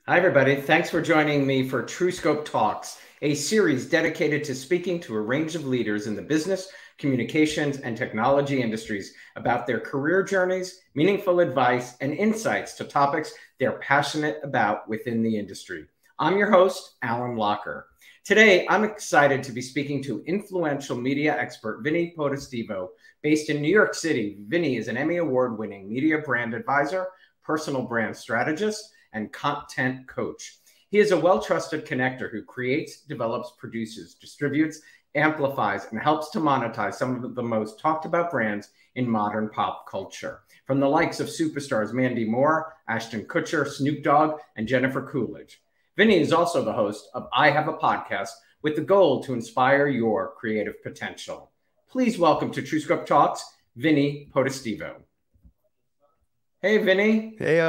Hi, everybody. Thanks for joining me for TrueScope Talks, a series dedicated to speaking to a range of leaders in the business, communications, and technology industries about their career journeys, meaningful advice, and insights to topics they're passionate about within the industry. I'm your host, Alan Locker. Today, I'm excited to be speaking to influential media expert Vinny Potestivo. Based in New York City, Vinny is an Emmy Award-winning media brand advisor, personal brand strategist, and content coach. He is a well-trusted connector who creates, develops, produces, distributes, amplifies, and helps to monetize some of the most talked about brands in modern pop culture. From the likes of superstars Mandy Moore, Ashton Kutcher, Snoop Dogg, and Jennifer Coolidge. Vinny is also the host of I Have a Podcast with the goal to inspire your creative potential. Please welcome to TrueScope Talks, Vinny Potestivo. Hey, Vinny. Hey,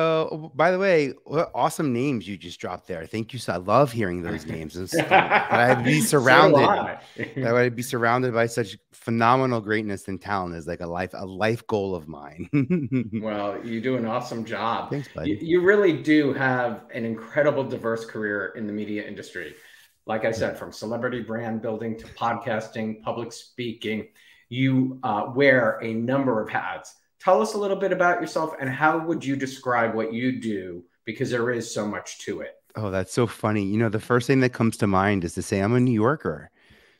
by the way, what awesome names you just dropped there. Thank you. So I love hearing those names. I'd be surrounded. That I'd be surrounded by such phenomenal greatness and talent is like a life goal of mine. Well, you do an awesome job. Thanks, buddy. You really do have an incredible, diverse career in the media industry. Like I said, from celebrity brand building to podcasting, public speaking, you wear a number of hats. Tell us a little bit about yourself and how would you describe what you do? Because there is so much to it. Oh, that's so funny. You know, the first thing that comes to mind is to say I'm a New Yorker.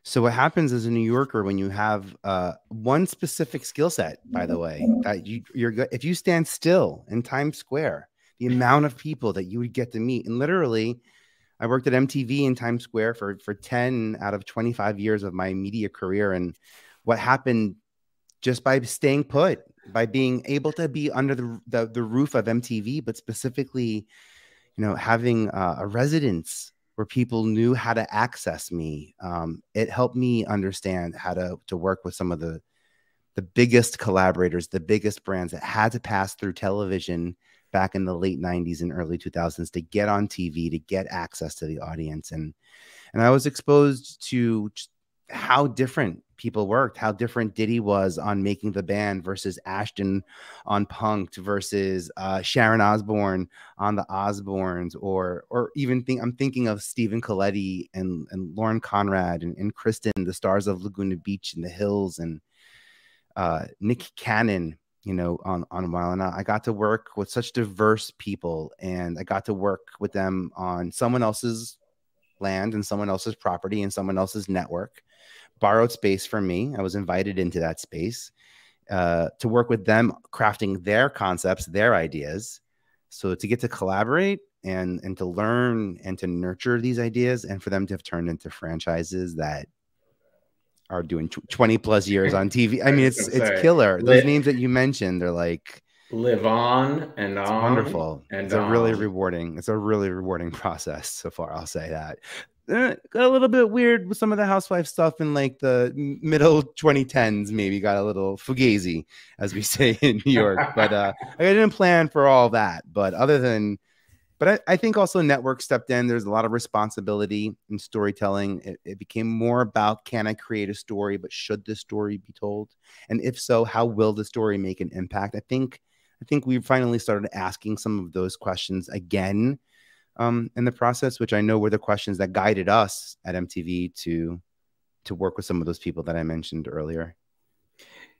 So what happens as a New Yorker when you have one specific skill set, by the way, that you're good. If you stand still in Times Square, the amount of people that you would get to meet, and literally, I worked at MTV in Times Square for 10 out of 25 years of my media career, and what happened just by staying put, by being able to be under the roof of MTV, but specifically, you know, having a residence where people knew how to access me. It helped me understand how to work with some of the biggest collaborators, the biggest brands that had to pass through television back in the late 90s and early 2000s to get on TV, to get access to the audience. And I was exposed to just how different people worked, how different Diddy was on Making the Band versus Ashton on Punk'd versus Sharon Osbourne on the Osbournes, or even I'm thinking of Stephen Colletti and Lauren Conrad and Kristen, the stars of Laguna Beach and The Hills, and Nick Cannon, you know, on Wild 'N Out. I got to work with such diverse people, and I got to work with them on someone else's land and someone else's property and someone else's network. Borrowed space from me. I was invited into that space to work with them, crafting their concepts, their ideas. So to get to collaborate and to learn and to nurture these ideas, and for them to have turned into franchises that are doing 20 plus years on TV. I mean, it's killer. Those names that you mentioned, they're like live on and it's on. Wonderful. And it's a really rewarding process so far. I'll say that. Got a little bit weird with some of the housewife stuff in like the middle 2010s, maybe got a little fugazi, as we say in New York. But I didn't plan for all that. But I think also network stepped in. There's a lot of responsibility in storytelling. It became more about, can I create a story, but should this story be told? And if so, how will the story make an impact? I think we finally started asking some of those questions again in the process, which I know were the questions that guided us at MTV to work with some of those people that I mentioned earlier.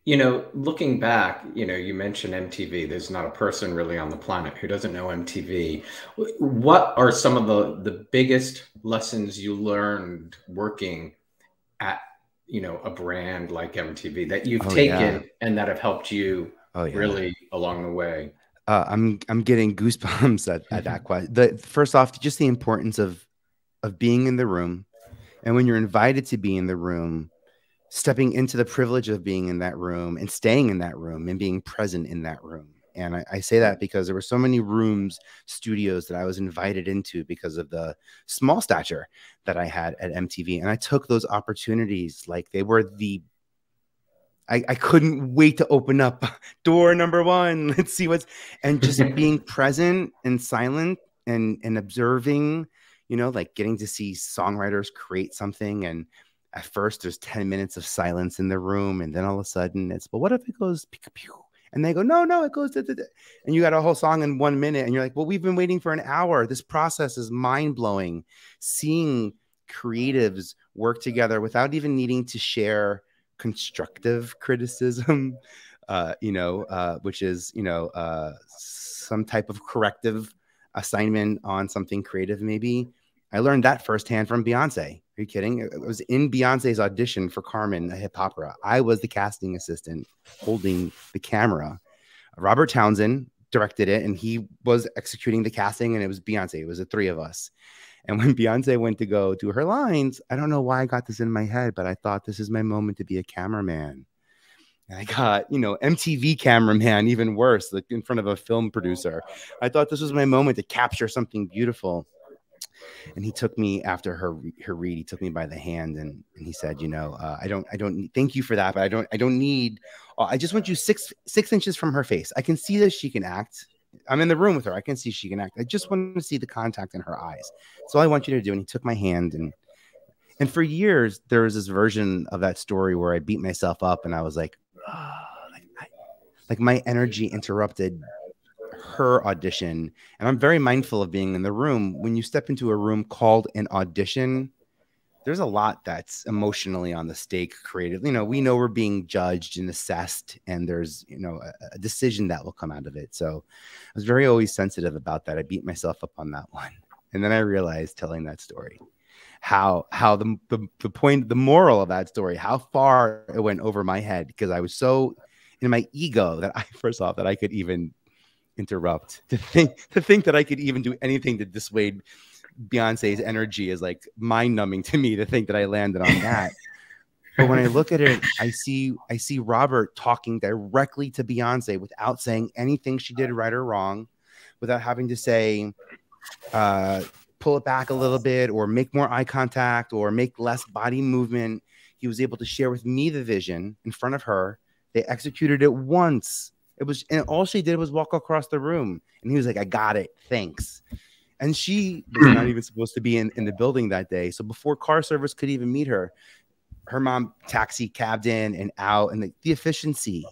You know, looking back, you know, you mentioned MTV. There's not a person really on the planet who doesn't know MTV. What are some of the biggest lessons you learned working at, you know, a brand like MTV that you've taken and that have helped you really along the way? I'm getting goosebumps at that question. First off, just the importance of being in the room, and when you're invited to be in the room, stepping into the privilege of being in that room and staying in that room and being present in that room. And I say that because there were so many studios that I was invited into because of the small stature that I had at MTV, and I took those opportunities like they were I couldn't wait to open up door number 1. Let's see and just being present and silent and observing, you know, like getting to see songwriters create something. And at first there's 10 minutes of silence in the room. And then all of a sudden it's, but what if it goes pew, pew, And they go, no, no, it goes to. And you got a whole song in 1 minute. And you're like, well, we've been waiting for an hour. This process is mind blowing. Seeing creatives work together without even needing to share constructive criticism, which is, some type of corrective assignment on something creative, maybe. I learned that firsthand from Beyonce. Are you kidding? It was in Beyonce's audition for Carmen, a hip opera. I was the casting assistant holding the camera. Robert Townsend directed it, and he was executing the casting, and it was Beyonce. It was the three of us. And when Beyonce went to go do her lines, I don't know why I got this in my head, but I thought this is my moment to be a cameraman. And I got, MTV cameraman, even worse, like in front of a film producer. I thought this was my moment to capture something beautiful. And he took me after her read. He took me by the hand and he said, I don't thank you for that, but I don't need. I just want you six inches from her face. I can see that she can act. I'm in the room with her. I can see she can act. I just want to see the contact in her eyes. That's all I want you to do. And he took my hand and for years there was this version of that story where I beat myself up and I was like, oh, like my energy interrupted her audition. And I'm very mindful of being in the room. When you step into a room called an audition, there's a lot that's emotionally on the stake creatively. We know we're being judged and assessed, and there's, a decision that will come out of it. So I was very always sensitive about that. I beat myself up on that one. And then I realized, telling that story, how the moral of that story, how far it went over my head, because I was so in my ego that I could even interrupt, to think that I could even do anything to dissuade Beyonce's energy is like mind numbing to me, to think that I landed on that. But when I look at it, I see Robert talking directly to Beyonce without saying anything she did right or wrong, without having to say, pull it back a little bit or make more eye contact or make less body movement. He was able to share with me the vision in front of her. They executed it once. And all she did was walk across the room. And he was like, I got it. Thanks. And she was not even supposed to be in the building that day. So before car service could even meet her, her mom taxi cabbed in and out. And the efficiency,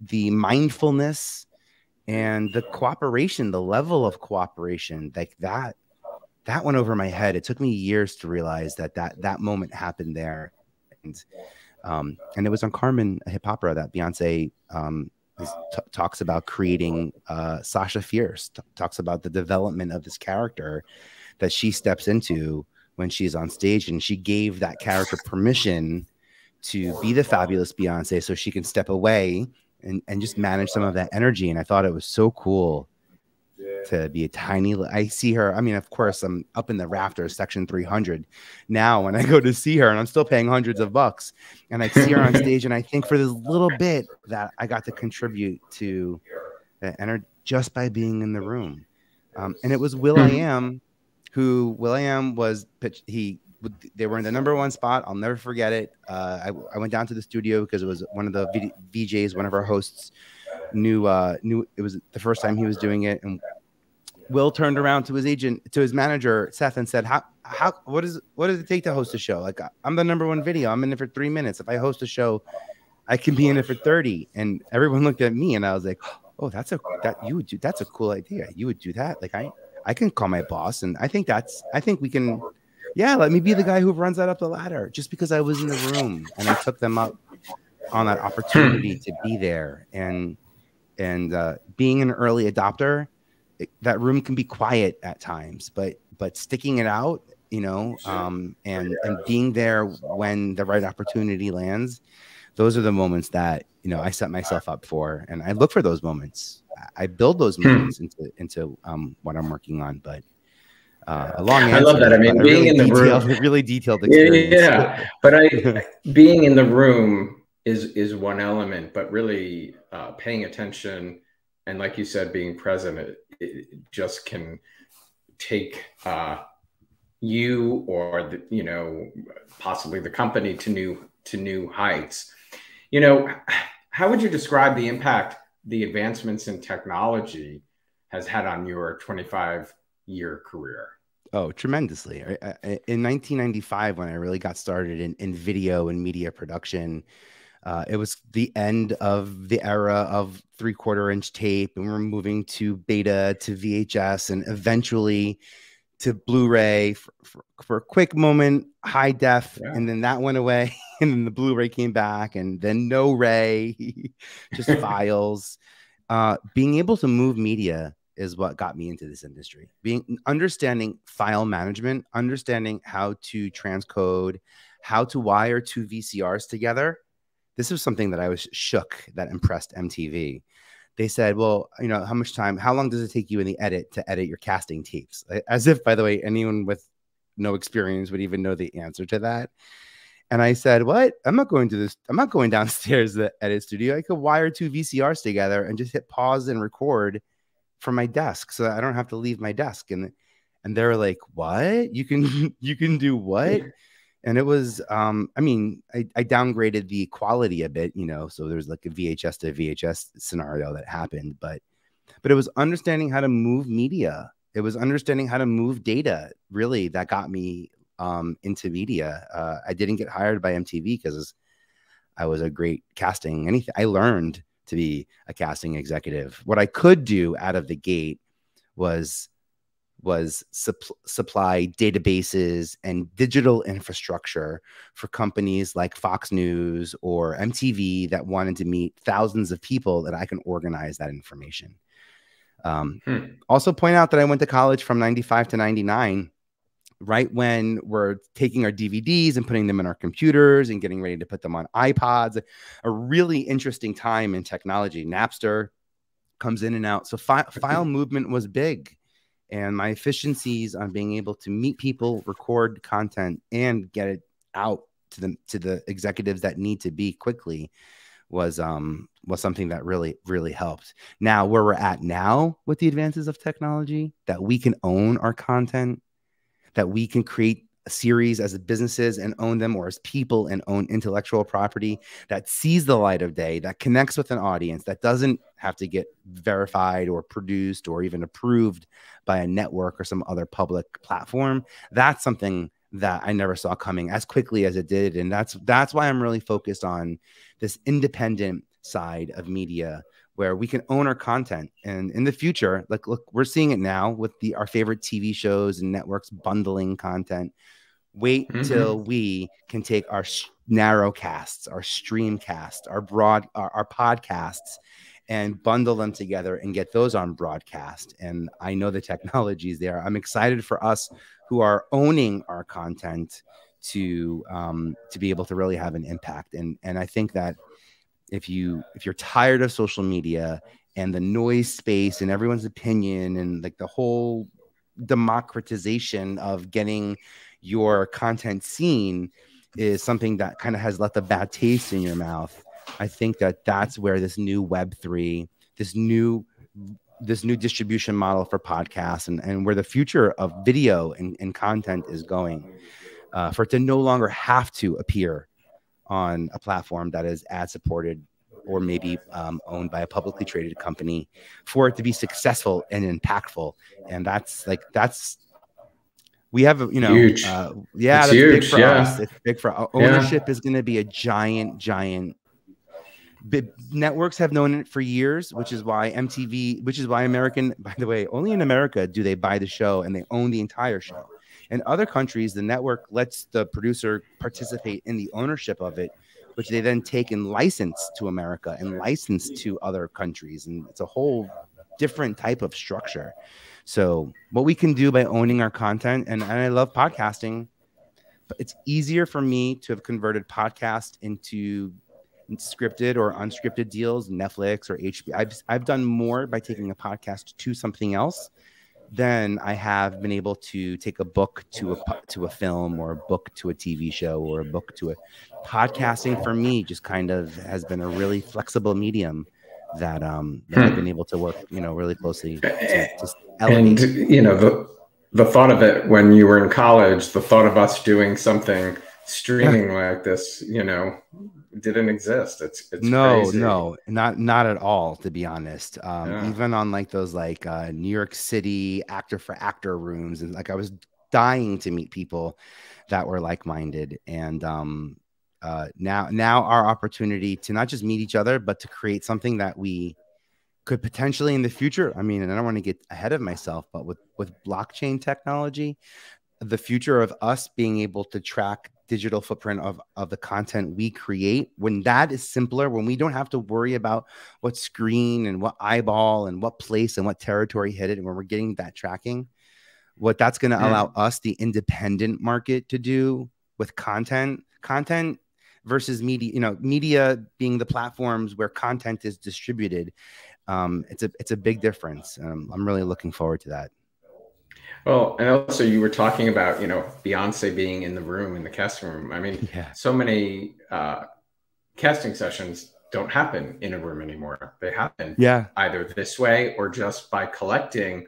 the mindfulness and the cooperation, the level of cooperation, like that went over my head. It took me years to realize that moment happened there. And it was on Carmen, a hip opera, that Beyonce talks about creating Sasha Fierce, talks about the development of this character that she steps into when she's on stage. And she gave that character permission to be the fabulous Beyonce so she can step away and just manage some of that energy. And I thought it was so cool to be a tiny, I see her. I mean, of course, I'm up in the rafters, section 300 now when I go to see her, and I'm still paying hundreds of bucks. And I see her on stage, and I think for this little bit that I got to contribute to the energy just by being in the room. And it was will.i.am, who will.i.am was pitched. They were in the #1 spot. I'll never forget it. I went down to the studio because it was one of the VJs, one of our hosts, knew it was the first time he was doing it. And Will turned around to his agent, to his manager, Seth, and said, what does it take to host a show? Like, I'm the #1 video. I'm in it for 3 minutes. If I host a show, I can be in it for 30. And everyone looked at me and I was like, oh, that's a cool idea. You would do that. Like, I can call my boss. And I think we can, let me be the guy who runs that up the ladder, just because I was in the room and I took them up on that opportunity to be there. And being an early adopter, that room can be quiet at times, but sticking it out, and being there when the right opportunity lands, those are the moments that, I set myself up for, and I look for those moments. I build those moments into what I'm working on. But a long answer. I love that. I mean, being in the room, really detailed experience. Yeah, but being in the room is one element, but really paying attention and, like you said, being present, it just can take you or possibly the company to new heights. How would you describe the impact the advancements in technology has had on your 25-year career? Oh, tremendously. In 1995, when I really got started in video and media production, It was the end of the era of 3/4-inch tape, and we're moving to beta, to VHS, and eventually to Blu-ray for a quick moment, high def, and then that went away, and then the Blu-ray came back, and then no ray, just files. Being able to move media is what got me into this industry. Understanding file management, understanding how to transcode, how to wire two VCRs together. This was something that I was shook that impressed MTV. They said, well, you know, how long does it take you in the edit to edit your casting tapes? As if, by the way, anyone with no experience would even know the answer to that. And I said, what? I'm not going downstairs to the edit studio. I could wire two VCRs together and just hit pause and record from my desk, so I don't have to leave my desk. And they were like, what? You can do what? And it was, I mean, I downgraded the quality a bit, you know, so there's like a VHS to VHS scenario that happened, but it was understanding how to move media. It was understanding how to move data, really, that got me into media. I didn't get hired by MTV because I was a great casting. I learned to be a casting executive. What I could do out of the gate was supply databases and digital infrastructure for companies like Fox News or MTV that wanted to meet thousands of people, that I can organize that information. Also point out that I went to college from 95 to 99, right when we're taking our DVDs and putting them in our computers and getting ready to put them on iPods. A really interesting time in technology. Napster comes in and out. So file movement was big. And my efficiencies on being able to meet people, record content, and get it out to the executives that need to be quickly was something that really helped. Now, where we're at now with the advances of technology, that we can own our content, that we can create a series as businesses and own them, or as people and own intellectual property that sees the light of day, that connects with an audience, that doesn't have to get verified or produced or even approved by a network or some other public platform. That's something that I never saw coming as quickly as it did. And that's why I'm really focused on this independent side of media, where we can own our content. And in the future, like, look, we're seeing it now with our favorite TV shows and networks bundling content. Wait till we can take our narrow casts, our stream casts, our podcasts, and bundle them together and get those on broadcast. And I know the technology is there. I'm excited for us who are owning our content to be able to really have an impact. And I think that if you're tired of social media and the noise space and everyone's opinion and like the whole democratization of getting your content seen is something that kind of has left a bad taste in your mouth, I think that that's where this new Web3, this new distribution model for podcasts and where the future of video and content is going, for it to no longer have to appear on a platform that is ad supported or maybe owned by a publicly traded company, for it to be successful and impactful. And that's we have, you know, huge. That's huge. Big for us. It's big for our ownership is going to be a giant. Networks have known it for years, which is why American, by the way, only in America do they buy the show and they own the entire show. In other countries, the network lets the producer participate in the ownership of it, which they then take and license to America and license to other countries. And it's a whole different type of structure. So what we can do by owning our content, and I love podcasting, but it's easier for me to have converted podcast into scripted or unscripted deals, Netflix or HBO. I've done more by taking a podcast to something else than I have been able to take a book to a film, or a book to a TV show, or a book to a podcasting. For me, just kind of has been a really flexible medium that I've been able to work, you know, really closely to elevate. And you know, the thought of it when you were in college, the thought of us doing something streaming like this, you know, didn't exist. It's crazy. No, not at all, to be honest. Even on like those like New York City actor for actor rooms, and like I was dying to meet people that were like-minded. And now our opportunity to not just meet each other, but to create something that we could potentially in the future. I mean, and I don't want to get ahead of myself, but with blockchain technology, the future of us being able to track digital footprint of the content we create, when that is simpler, when we don't have to worry about what screen and what eyeball and what place and what territory hit it, and when we're getting that tracking, what that's going to allow us, the independent market, to do with content versus media, media being the platforms where content is distributed. It's a big difference. I'm really looking forward to that. Well, and also you were talking about, Beyonce being in the room, in the casting room. I mean, so many casting sessions don't happen in a room anymore. They happen either this way or just by collecting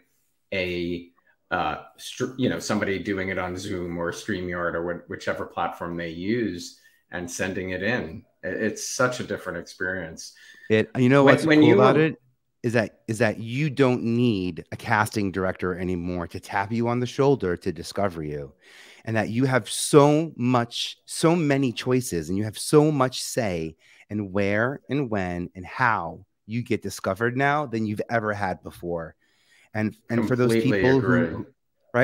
somebody doing it on Zoom or StreamYard or whichever platform they use and sending it in. It's such a different experience. What's cool about it is that you don't need a casting director anymore to tap you on the shoulder to discover you, and that you have so many choices, and you have so much say in where and when and how you get discovered now than you've ever had before. And for those people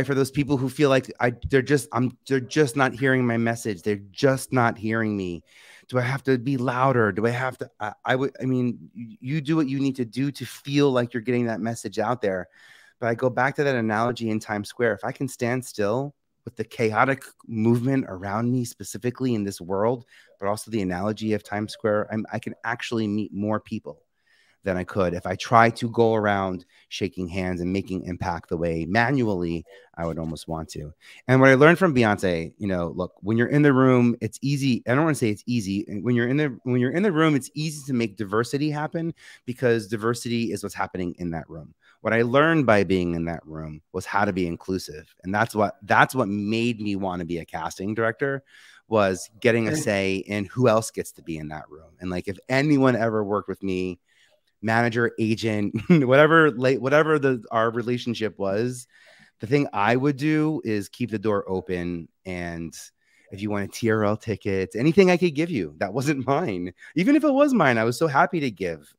for those people who feel like they're just not hearing my message, they're just not hearing me. Do I have to be louder? Do I have to? I mean, you do what you need to do to feel like you're getting that message out there. But I go back to that analogy in Times Square. If I can stand still with the chaotic movement around me, specifically in this world, but also the analogy of Times Square, I can actually meet more people than I could if I try to go around shaking hands and making impact the way manually I would almost want to. And what I learned from Beyonce, look, when you're in the room, it's easy. I don't want to say it's easy. When you're in the room, it's easy to make diversity happen because diversity is what's happening in that room. What I learned by being in that room was how to be inclusive. And that's what made me want to be a casting director, was getting a say in who else gets to be in that room. And like, if anyone ever worked with me, manager, agent, whatever our relationship was, the thing I would do is keep the door open. And if you want a TRL ticket, anything I could give you that wasn't mine, even if it was mine, I was so happy to give.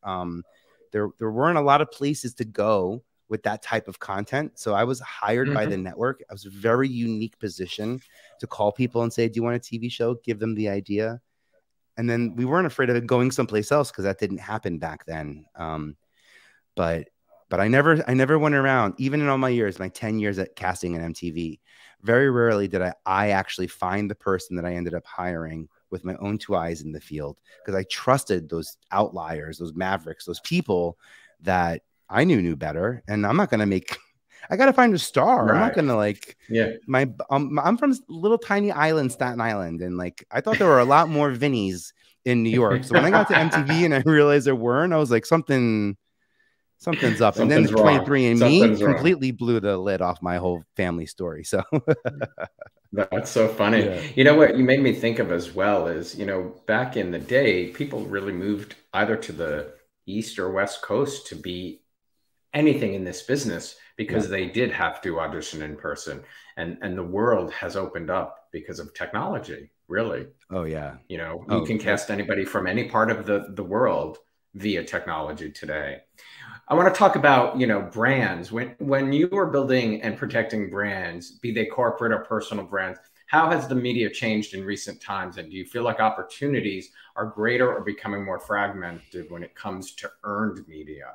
There weren't a lot of places to go with that type of content. So I was hired by the network. I was a very unique position to call people and say, do you want a TV show? Give them the idea. And then we weren't afraid of it going someplace else because that didn't happen back then. But I never went around, even in all my years, my 10 years at casting and MTV, very rarely did I actually find the person that I ended up hiring with my own two eyes in the field, because I trusted those outliers, those mavericks, those people that I knew better. And I'm not going to I got to find a star. Right. I'm not going to I'm from little tiny island, Staten Island. And I thought there were a lot more Vinnies in New York. So when I got to MTV and I realized there weren't, I was like, something's up. And then 23andMe completely blew the lid off my whole family story. So that's so funny. Yeah. You know what you made me think of as well is, back in the day, people really moved either to the East or West Coast to be anything in this business, because they did have to audition in person, and the world has opened up because of technology, really. Oh yeah. You can cast anybody from any part of the world via technology today. I want to talk about, brands. When you are building and protecting brands, be they corporate or personal brands, how has the media changed in recent times? And do you feel like opportunities are greater or becoming more fragmented when it comes to earned media?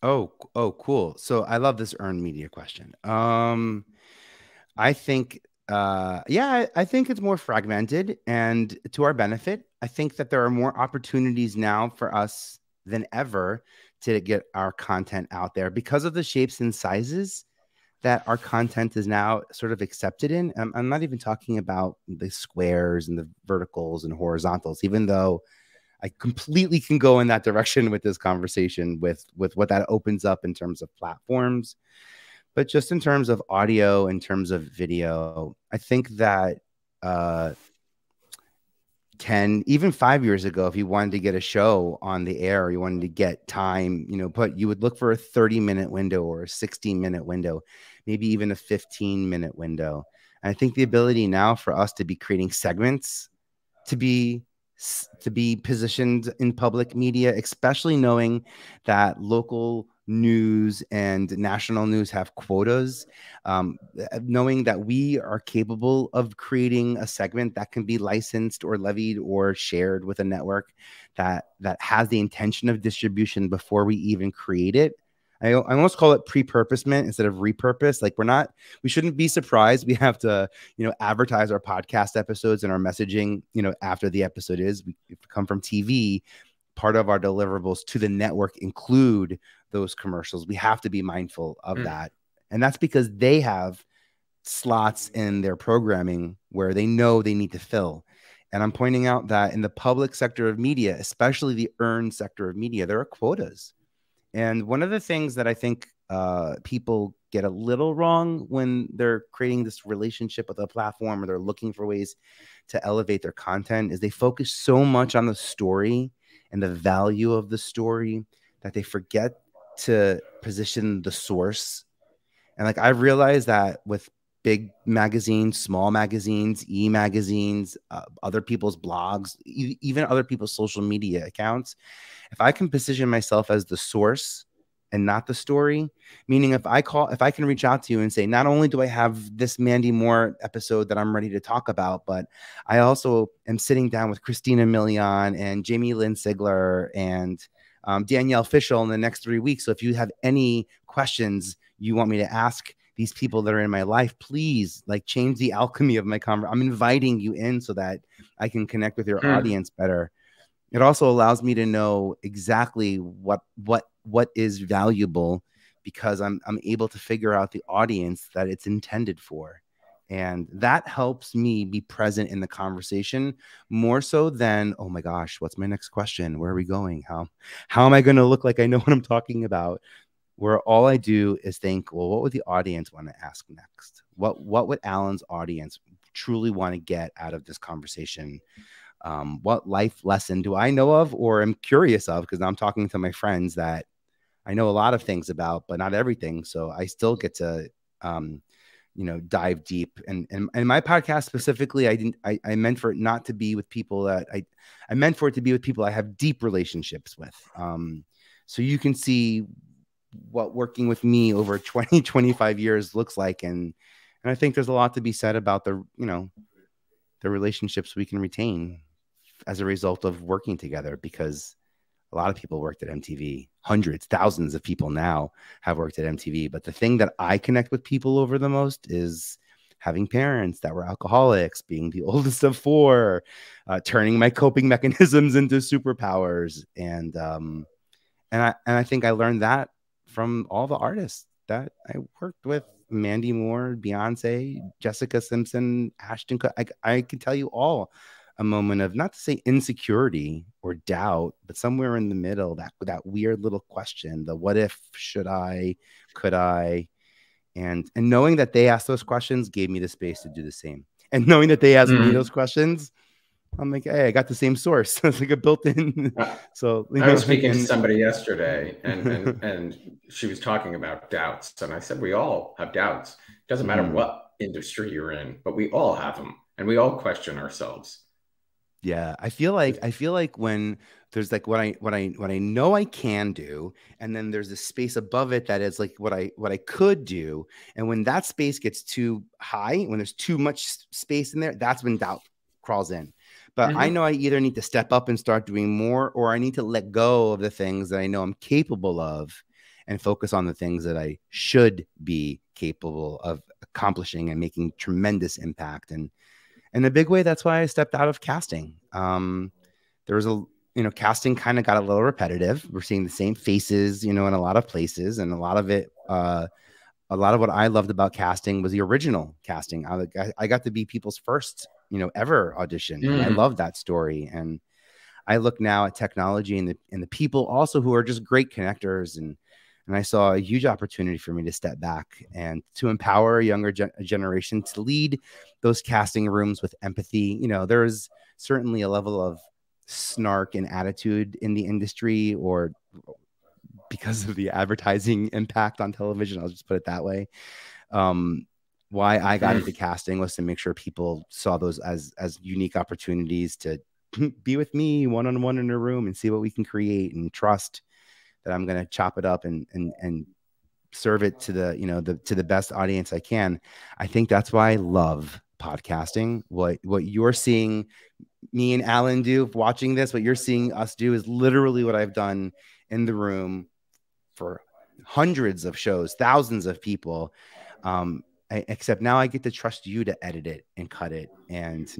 Oh, cool. So I love this earned media question. I think, I think it's more fragmented, and to our benefit. I think that there are more opportunities now for us than ever to get our content out there because of the shapes and sizes that our content is now sort of accepted in. I'm not even talking about the squares and the verticals and horizontals, even though I completely can go in that direction with this conversation with what that opens up in terms of platforms. But just in terms of audio, in terms of video, I think that even 5 years ago, if you wanted to get a show on the air, you wanted to get time, you would look for a 30-minute window or a 16-minute window, maybe even a 15-minute window. And I think the ability now for us to be creating segments to be positioned in public media, especially knowing that local news and national news have quotas, knowing that we are capable of creating a segment that can be licensed or levied or shared with a network that has the intention of distribution before we even create it. I almost call it pre-purposement instead of repurpose. Like we shouldn't be surprised. We have to, advertise our podcast episodes and our messaging, after the episode we come from TV. Part of our deliverables to the network include those commercials. We have to be mindful of that. And that's because they have slots in their programming where they know they need to fill. And I'm pointing out that in the public sector of media, especially the earned sector of media, there are quotas. And one of the things that I think people get a little wrong when they're creating this relationship with a platform or they're looking for ways to elevate their content is they focus so much on the story and the value of the story that they forget to position the source. And like I've realized that with big magazines, small magazines, e-magazines, other people's blogs, even other people's social media accounts, if I can position myself as the source and not the story, meaning if I can reach out to you and say, not only do I have this Mandy Moore episode that I'm ready to talk about, but I also am sitting down with Christina Milian and Jamie Lynn Sigler and Danielle Fishel in the next 3 weeks. So if you have any questions you want me to ask these people that are in my life, please change the alchemy of my conversation. I'm inviting you in so that I can connect with your audience better. It also allows me to know exactly what is valuable because I'm able to figure out the audience that it's intended for. And that helps me be present in the conversation more so than, oh my gosh, what's my next question? Where are we going? How am I going to look like I know what I'm talking about? Where all I do is think, well, what would the audience want to ask next? What would Alan's audience truly want to get out of this conversation? What life lesson do I know of or am curious of? Because I'm talking to my friends that I know a lot of things about, but not everything. So I still get to, dive deep. And my podcast specifically, I meant for it not to be with people that I meant for it to be with people I have deep relationships with. So you can see what working with me over 20, 25 years looks like. And I think there's a lot to be said about the relationships we can retain as a result of working together, because a lot of people worked at MTV. Hundreds, thousands of people now have worked at MTV. But the thing that I connect with people over the most is having parents that were alcoholics, being the oldest of four, turning my coping mechanisms into superpowers. And I think I learned that from all the artists that I worked with: Mandy Moore, Beyonce, Jessica Simpson, Ashton Kutcher. I could tell you all a moment of, not to say insecurity or doubt, but somewhere in the middle, that weird little question, the what if, should I, could I, and knowing that they asked those questions gave me the space to do the same. And knowing that they asked me those questions, I'm like, hey, I got the same source. It's like a built-in. So I was speaking to somebody yesterday, and she was talking about doubts, and I said, we all have doubts. It doesn't matter what industry you're in, but we all have them, and we all question ourselves. Yeah, I feel like when there's like what I know I can do, and then there's a space above it that is like what I could do, and when that space gets too high, when there's too much space in there, that's when doubt crawls in. But I know I either need to step up and start doing more, or I need to let go of the things that I know I'm capable of and focus on the things that I should be capable of accomplishing and making tremendous impact. And in a big way, that's why I stepped out of casting. There was casting kind of got a little repetitive. We're seeing the same faces, in a lot of places, and a lot of it, a lot of what I loved about casting was the original casting. I got to be people's first, ever audition. And I love that story. And I look now at technology and the people also who are just great connectors. And I saw a huge opportunity for me to step back and to empower a younger generation to lead those casting rooms with empathy. There's certainly a level of snark and attitude in the industry, or because of the advertising impact on television, I'll just put it that way. why I got into casting was to make sure people saw those as unique opportunities to be with me one-on-one in a room and see what we can create, and trust that I'm going to chop it up and serve it to the, to the best audience I can. I think that's why I love podcasting. What you're seeing me and Alan do watching this, what you're seeing us do is literally what I've done in the room for hundreds of shows, thousands of people. Except now I get to trust you to edit it and cut it and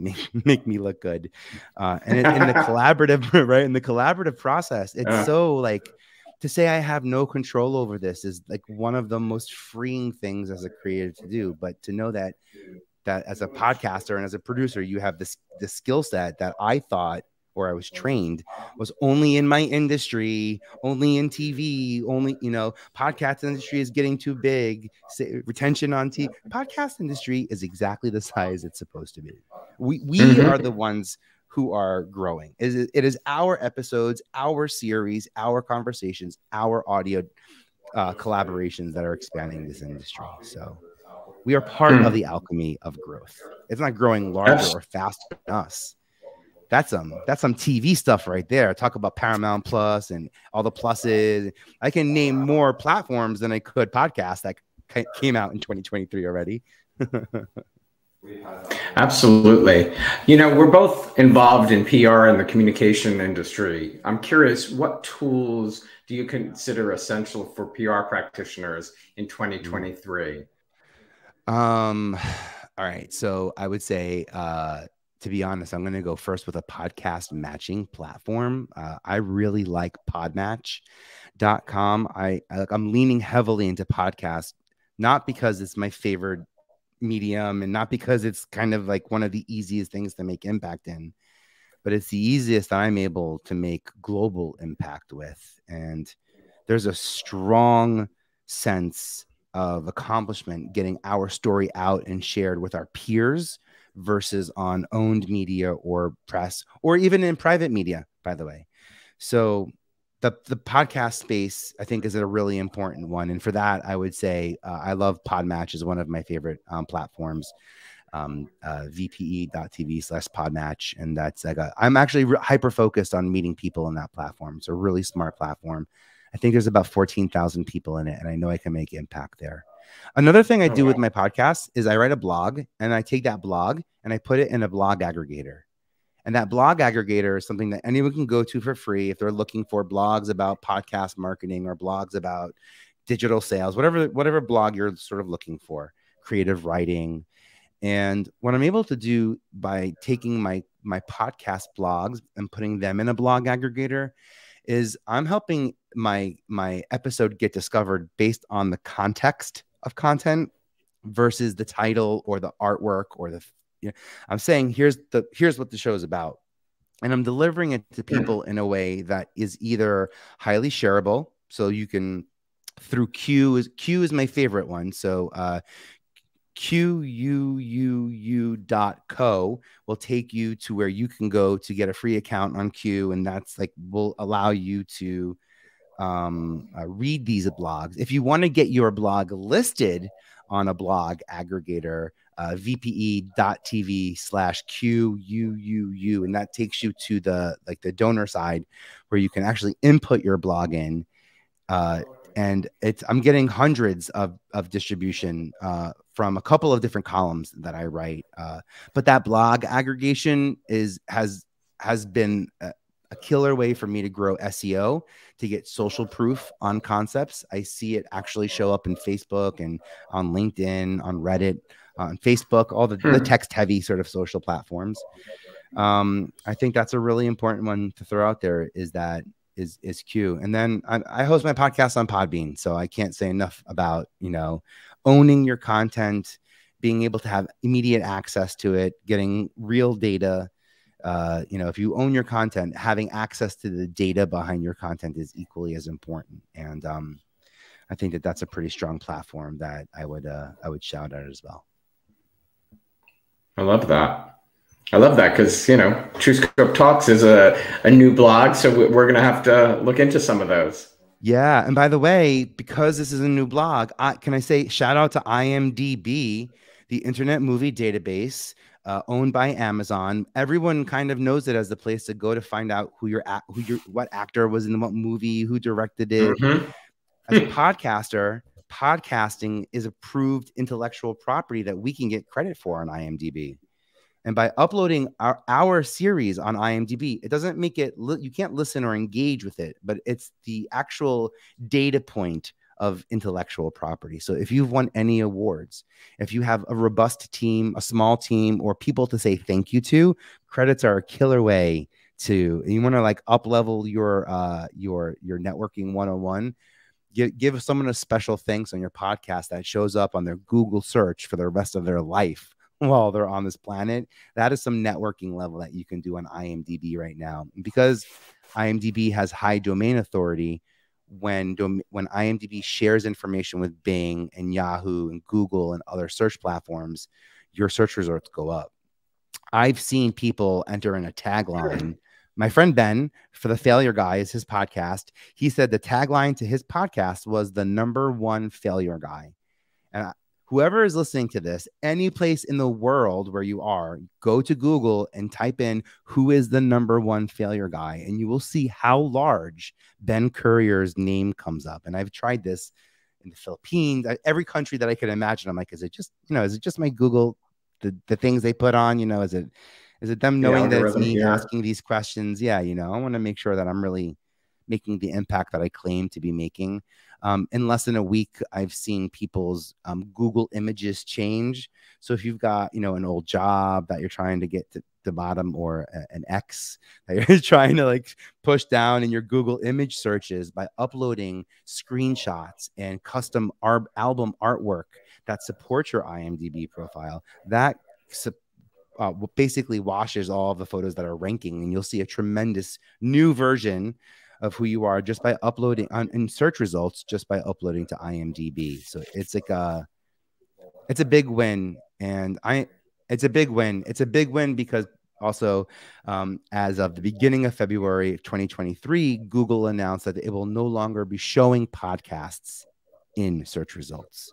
make me look good. And in the collaborative, right? In the collaborative process, it's so like, to say I have no control over this is like one of the most freeing things as a creative to do. But to know that as a podcaster and as a producer, you have this skill set that I thought, or I was trained, was only in my industry, only in TV, only, podcast industry is getting too big. Retention on TV. Podcast industry is exactly the size it's supposed to be. We are the ones who are growing. It is our episodes, our series, our conversations, our audio collaborations that are expanding this industry. So we are part of the alchemy of growth. It's not growing larger or faster than us. That's some TV stuff right there. Talk about Paramount Plus and all the pluses. I can name more platforms than I could podcasts that came out in 2023 already. Absolutely. We're both involved in PR and the communication industry. I'm curious, what tools do you consider essential for PR practitioners in 2023? All right. So I would say, to be honest, I'm going to go first with a podcast matching platform. I really like podmatch.com. I'm leaning heavily into podcasts, not because it's my favorite medium and not because it's kind of like one of the easiest things to make impact in, but it's the easiest that I'm able to make global impact with. And there's a strong sense of accomplishment getting our story out and shared with our peers versus on owned media or press, or even in private media, by the way. So the podcast space, I think, is a really important one. And for that, I would say I love Podmatch is one of my favorite platforms, vpe.tv/Podmatch. And that's like I'm actually hyper focused on meeting people in that platform. It's a really smart platform. I think there's about 14,000 people in it, and I know I can make impact there. Another thing I do with my podcast is I write a blog, and I take that blog and I put it in a blog aggregator. And that blog aggregator is something that anyone can go to for free if they're looking for blogs about podcast marketing or blogs about digital sales, whatever blog you're sort of looking for, creative writing. And what I'm able to do by taking my podcast blogs and putting them in a blog aggregator is I'm helping my episode get discovered based on the context of content versus the title or the artwork or I'm saying here's what the show is about, and I'm delivering it to people in a way that is either highly shareable, so you can through Q is my favorite one. So QUUU.co will take you to where you can go to get a free account on Q, and that's like will allow you to read these blogs. If you want to get your blog listed on a blog aggregator, vpe.tv/QUUU, and that takes you to the donor side where you can actually input your blog in. And I'm getting hundreds of distribution from a couple of different columns that I write. But that blog aggregation has been a killer way for me to grow SEO, to get social proof on concepts. I see it actually show up in Facebook and on LinkedIn, on Reddit, on Facebook, all the text heavy sort of social platforms. I think that's a really important one to throw out there is Q. And then I host my podcast on Podbean, so I can't say enough about, owning your content, being able to have immediate access to it, getting real data. If you own your content, having access to the data behind your content is equally as important. And I think that's a pretty strong platform that I would shout out as well. I love that. Because, TrueScope Talks is a new blog, so we're going to have to look into some of those. Yeah. And by the way, because this is a new blog, can I say shout out to IMDb, the Internet Movie Database, owned by Amazon. Everyone kind of knows it as the place to go to find out what actor was in what movie, who directed it. As a podcaster, podcasting is approved intellectual property that we can get credit for on IMDb. And by uploading our series on IMDb, it doesn't make it, you can't listen or engage with it, but it's the actual data point of intellectual property. So if you've won any awards, if you have a robust team, a small team, or people to say thank you to, credits are a killer way to, you want to like up level your networking 101. Give someone a special thanks on your podcast that shows up on their Google search for the rest of their life while they're on this planet. That is some networking level that you can do on IMDb right now. Because IMDb has high domain authority, when IMDb shares information with Bing and Yahoo and Google and other search platforms, your search results go up. I've seen people enter in a tagline. My friend Ben, for The Failure Guy, is his podcast. He said the tagline to his podcast was the #1 failure guy. And whoever is listening to this, any place in the world where you are, go to Google and type in who is the #1 failure guy, and you will see how large Ben Courier's name comes up. And I've tried this in the Philippines, every country that I could imagine. I'm like, is it just my Google, the things they put on, is it them knowing that it's me asking these questions? Yeah, I want to make sure that I'm really making the impact that I claim to be making. In less than a week, I've seen people's Google images change. So if you've got, an old job that you're trying to get to the bottom, or an X that you're trying to like push down in your Google image searches, by uploading screenshots and custom album artwork that supports your IMDb profile, that basically washes all of the photos that are ranking, and you'll see a tremendous new version of who you are just by uploading in search results, just by uploading to IMDb. So it's like it's a big win. And it's a big win. It's a big win because also, as of the beginning of February 2023, Google announced that it will no longer be showing podcasts in search results.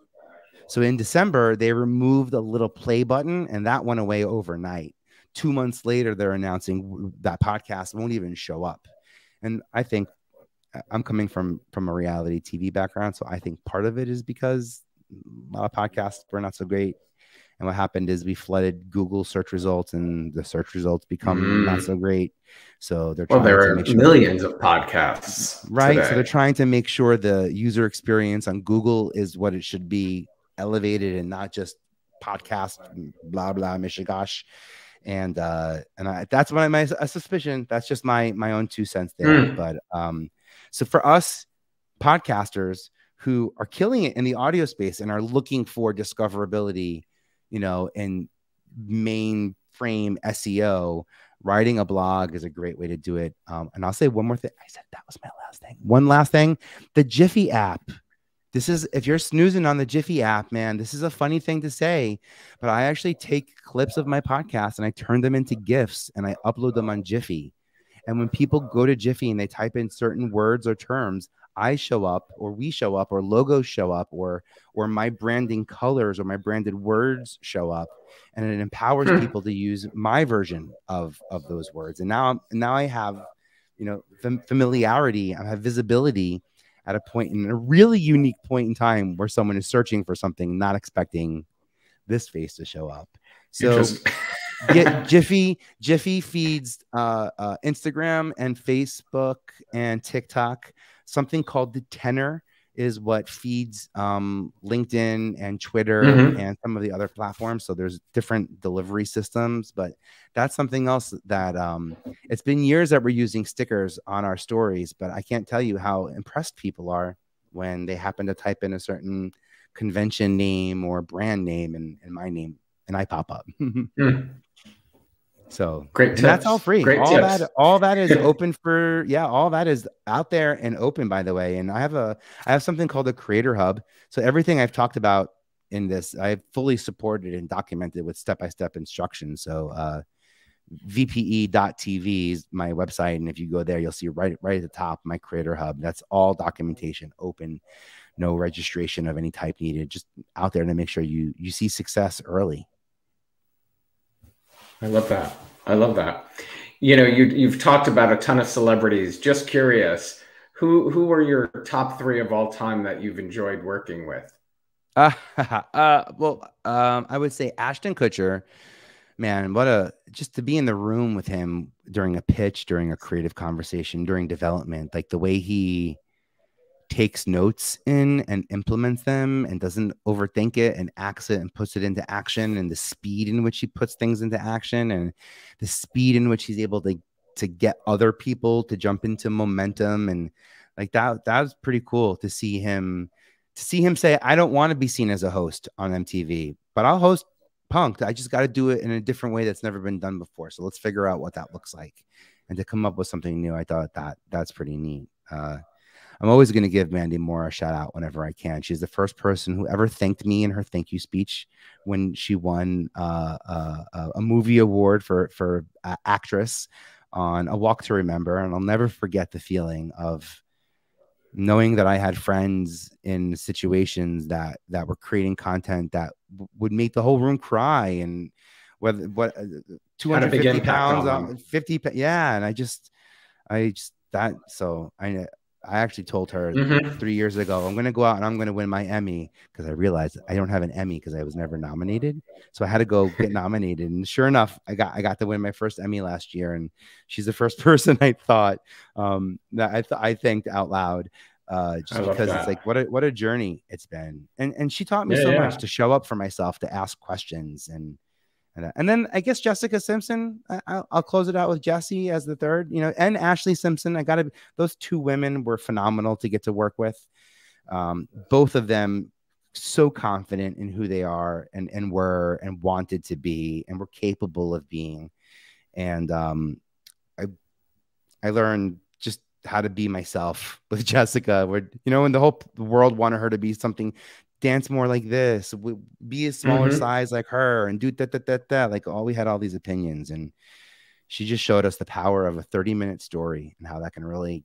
So in December, they removed a little play button, and that went away overnight. 2 months later, they're announcing that podcasts won't even show up. And I think, I'm coming from a reality TV background, so I think part of it is because a lot of podcasts were not so great. And what happened is we flooded Google search results, and the search results become not so great. So they're trying there to are make sure millions of podcasts, right? Today. So they're trying to make sure the user experience on Google is what it should be, elevated, and not just podcast blah blah mishigosh. And that's my suspicion. That's just my own 2 cents there. But so for us podcasters who are killing it in the audio space and are looking for discoverability, in mainframe SEO, writing a blog is a great way to do it. And I'll say one more thing. I said that was my last thing. One last thing, the Jiffy app. This is, if you're snoozing on the Jiffy app, man, this is a funny thing to say, but I actually take clips of my podcast and I turn them into GIFs and I upload them on Jiffy. And when people go to Jiffy and they type in certain words or terms, I show up, or we show up, or logos show up, or my branding colors or my branded words show up, and it empowers people to use my version of those words. And now I have, familiarity, I have visibility at a point, in a really unique point in time, where someone is searching for something, not expecting this face to show up. So Jiffy feeds Instagram and Facebook and TikTok. Something called the Tenor is what feeds LinkedIn and Twitter and some of the other platforms. So there's different delivery systems, but that's something else that it's been years that we're using stickers on our stories, but I can't tell you how impressed people are when they happen to type in a certain convention name or brand name and my name, and I pop up. So great tips. That's all free. Great all that is open for, all that is out there and open, by the way. And I have something called the Creator Hub. So everything I've talked about in this, I've fully supported and documented with step-by-step instructions. So VPE.tv is my website. And if you go there, you'll see right at the top, my creator hub. That's all documentation, open, no registration of any type needed, just out there to make sure you see success early. I love that. I love that. You know, you've talked about a ton of celebrities. Just curious, who are your top 3 of all time that you've enjoyed working with? Well, I would say Ashton Kutcher. Man, just to be in the room with him during a pitch, during a creative conversation, during development, like the way he takes notes in and implements them and doesn't overthink it and acts it and puts it into action, and the speed in which he puts things into action and the speed in which he's able to get other people to jump into momentum. And like that was pretty cool to see him say, I don't want to be seen as a host on MTV, but I'll host Punk'd. I just got to do it in a different way that's never been done before. So let's figure out what that looks like, and to come up with something new. I thought that's pretty neat. I'm always going to give Mandy Moore a shout out whenever I can. She's the first person who ever thanked me in her thank you speech when she won a movie award for actress on A Walk to Remember. And I'll never forget the feeling of knowing that I had friends in situations that were creating content that would make the whole room cry, and whether 250 pounds, 50, yeah. And I actually told her 3 years ago, I'm going to go out and I'm going to win my Emmy, because I realized I don't have an Emmy because I was never nominated. So I had to go get nominated. And sure enough, I got to win my first Emmy last year. And she's the first person I thought that I thanked out loud, just because it's like, what a journey it's been. And she taught me so much to show up for myself, to ask questions. And then I guess Jessica Simpson, I'll close it out with Jessie as the third, and Ashley Simpson. Those 2 women were phenomenal to get to work with. Both of them so confident in who they are and were and wanted to be and were capable of being. And I learned just how to be myself with Jessica, where, and the whole world wanted her to be something, dance more like this, be a smaller size like her, and do that. Like, we had all these opinions, and she just showed us the power of a 30-minute story and how that can really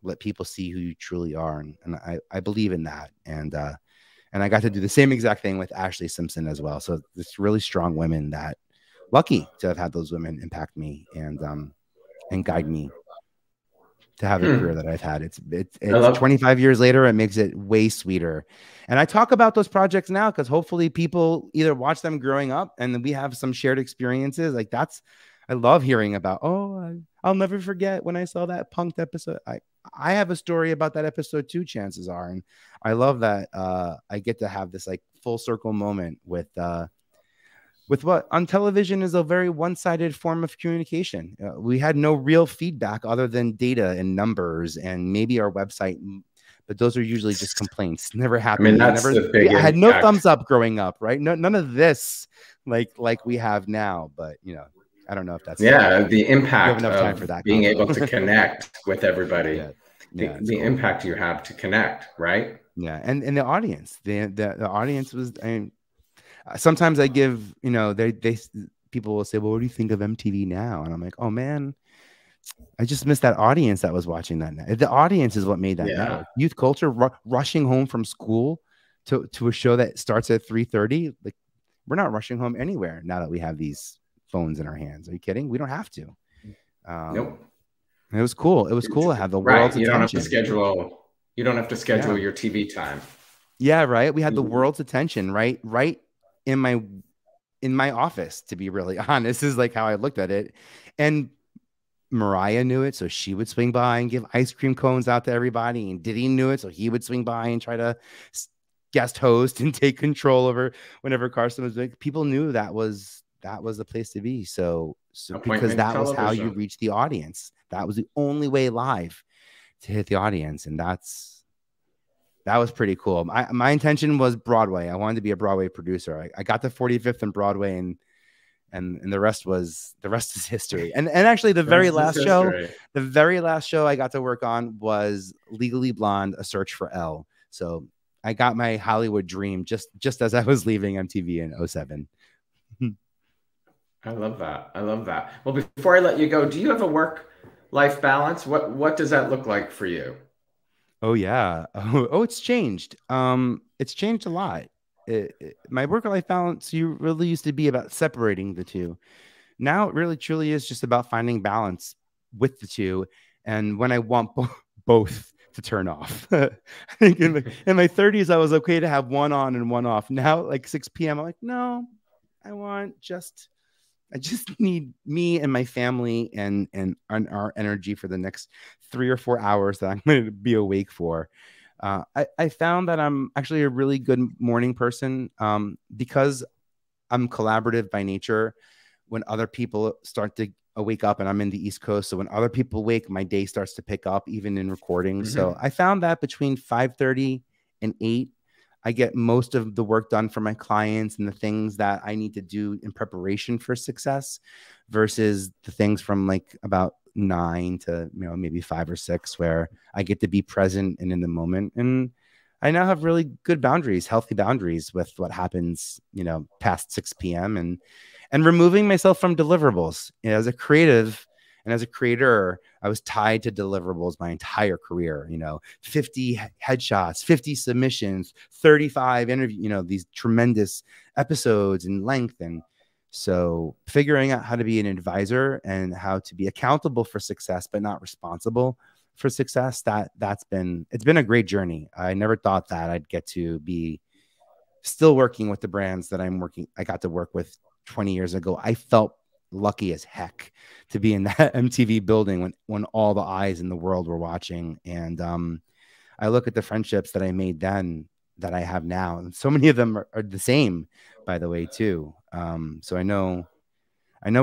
let people see who you truly are. And I believe in that. And I got to do the same exact thing with Ashley Simpson as well. So it's really strong women, that lucky to have had those women impact me and guide me to have the career that I've had. It's 25 years later, it makes it way sweeter. And I talk about those projects now because hopefully people either watch them growing up and then we have some shared experiences. Like I love hearing about, I'll never forget when I saw that Punk'd episode. I have a story about that episode too, chances are. And I love that I get to have this like full circle moment with what on television is a very one-sided form of communication. We had no real feedback other than data and numbers and maybe our website, but those are usually just complaints. Never happened. I mean, I had no thumbs up growing up, right? None of this like we have now, but I don't know if that's the impact enough time for that being able to connect with everybody. The impact you have to connect, right? Yeah, and the audience, the audience was. Sometimes I give, people will say, well, what do you think of MTV now? And I'm like, oh man, I just missed that audience that was watching that. The audience is what made that network. Youth culture, rushing home from school to a show that starts at 3:30. Like, we're not rushing home anywhere now that we have these phones in our hands. Are you kidding? We don't have to. Nope. It was cool. It was cool to have the world's attention. You don't have to schedule your TV time. Yeah, right. We had the world's attention right in my office, to be really honest, is like how I looked at it. And Mariah knew it, so she would swing by and give ice cream cones out to everybody. And Diddy knew it, so he would swing by and try to guest host and take control over whenever Carson was big. People knew that was the place to be. So because that was how you reach the audience. That was the only way live to hit the audience, and that was pretty cool. My intention was Broadway. I wanted to be a Broadway producer. I got to 45th and Broadway, and the rest is history. And actually, the very last show I got to work on was Legally Blonde: A Search for Elle. So I got my Hollywood dream just as I was leaving MTV in 2007. I love that. I love that. Well, before I let you go, do you have a work-life balance? What does that look like for you? Oh yeah. Oh, it's changed. It's changed a lot. My work-life balance, you really used to be about separating the two. Now it really truly is just about finding balance with the two. And when I want both to turn off, I think in my 30s, I was okay to have one on and one off. Now, like 6 p.m., I'm like, no, I just need me and my family and our energy for the next 3 or 4 hours that I'm going to be awake for. I found that I'm actually a really good morning person because I'm collaborative by nature. When other people start to wake up, and I'm in the East Coast, so when other people wake, my day starts to pick up, even in recording. So I found that between 5:30 and 8, I get most of the work done for my clients and the things that I need to do in preparation for success, versus the things from like about 9 to maybe 5 or 6, where I get to be present and in the moment. And I now have really good boundaries, healthy boundaries with what happens, past 6 p.m. and removing myself from deliverables. As a creative and as a creator, I was tied to deliverables my entire career. 50 headshots, 50 submissions, 35 interviews, these tremendous episodes in length. And so figuring out how to be an advisor and how to be accountable for success, but not responsible for success, it's been a great journey. I never thought that I'd get to be still working with the brands that I got to work with 20 years ago. I felt lucky as heck to be in that MTV building when all the eyes in the world were watching. And I look at the friendships that I made then that I have now, and so many of them are the same, by the way, too. So I know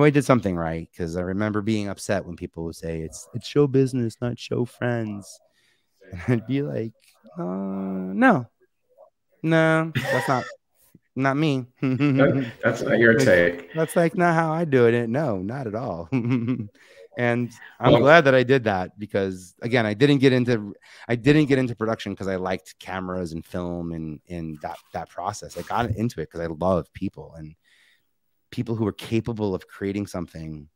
I did something right, because I remember being upset when people would say it's show business, not show friends. And I'd be like, no, that's not me. That's not your take. That's like not how I do it. No, not at all. And I'm Well, glad that I did that, because again, I didn't get into production because I liked cameras and film and that process. I got into it because I love people and people who were capable of creating something.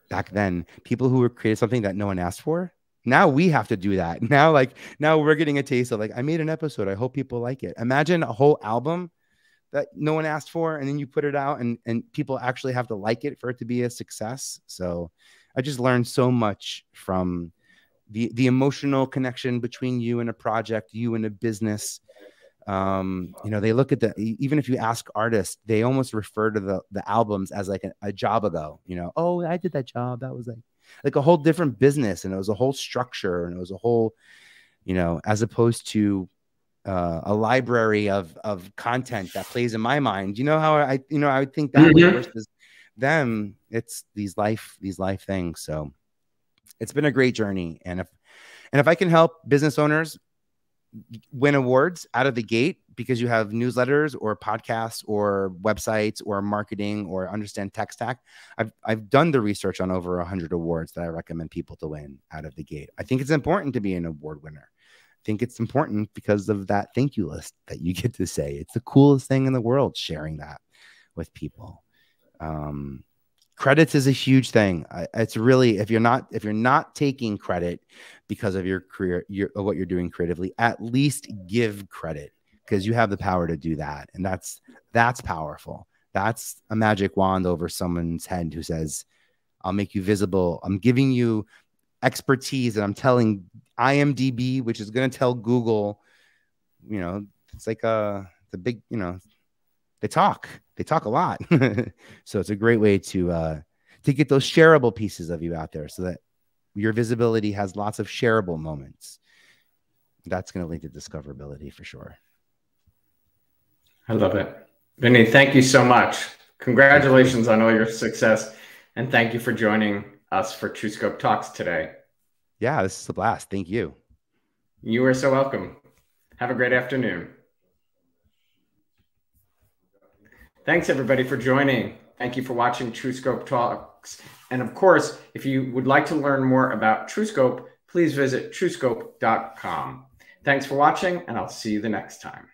Back then, people who were created something that no one asked for. Now we have to do that. Now we're getting a taste of, like, I made an episode, I hope people like it. Imagine a whole album that no one asked for, and then you put it out and people actually have to like it for it to be a success. So I just learned so much from the emotional connection between you and a project, you and a business. They look at even if you ask artists, they almost refer to the albums as like a job ago. Oh, I did that job. That was like a whole different business, and it was a whole structure, and it was a whole, as opposed to a library of content that plays in my mind. How I would think that way versus them. It's these life things. So it's been a great journey. And if I can help business owners win awards out of the gate because you have newsletters or podcasts or websites or marketing or understand tech stack, I've done the research on over 100 awards that I recommend people to win out of the gate. I think it's important to be an award winner. Think it's important because of that thank you list that you get to say. It's the coolest thing in the world, sharing that with people. Credits is a huge thing. It's really, if you're not taking credit because of your career, what you're doing creatively, at least give credit, because you have the power to do that. And that's powerful. That's a magic wand over someone's head who says, I'll make you visible. I'm giving you expertise, and I'm telling IMDb, which is going to tell Google, it's like the big, they talk a lot. So it's a great way to get those shareable pieces of you out there, so that your visibility has lots of shareable moments. That's going to lead to discoverability for sure. I love it. Vinny, thank you so much. Congratulations on all your success. And thank you for joining us for TrueScope Talks today. Yeah, this is a blast. Thank you. You are so welcome. Have a great afternoon. Thanks, everybody, for joining. Thank you for watching TrueScope Talks. And of course, if you would like to learn more about TrueScope, please visit truescope.com. Thanks for watching, and I'll see you the next time.